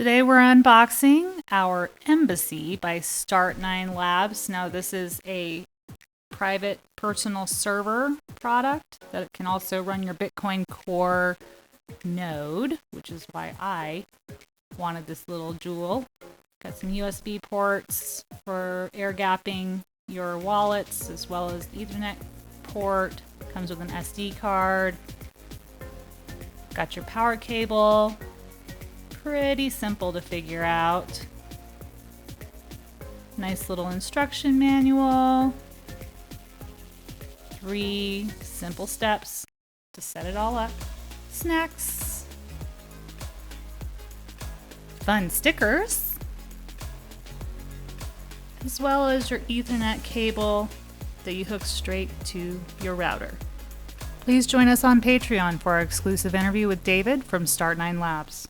Today we're unboxing our Embassy by Start9 Labs. Now this is a private personal server product that can also run your Bitcoin Core node, which is why I wanted this little jewel. Got some USB ports for air gapping your wallets, as well as the Ethernet port. Comes with an SD card. Got your power cable. Pretty simple to figure out. Nice little instruction manual. 3 simple steps to set it all up. Snacks. Fun stickers. As well as your Ethernet cable that you hook straight to your router. Please join us on Patreon for our exclusive interview with David from Start9 Labs.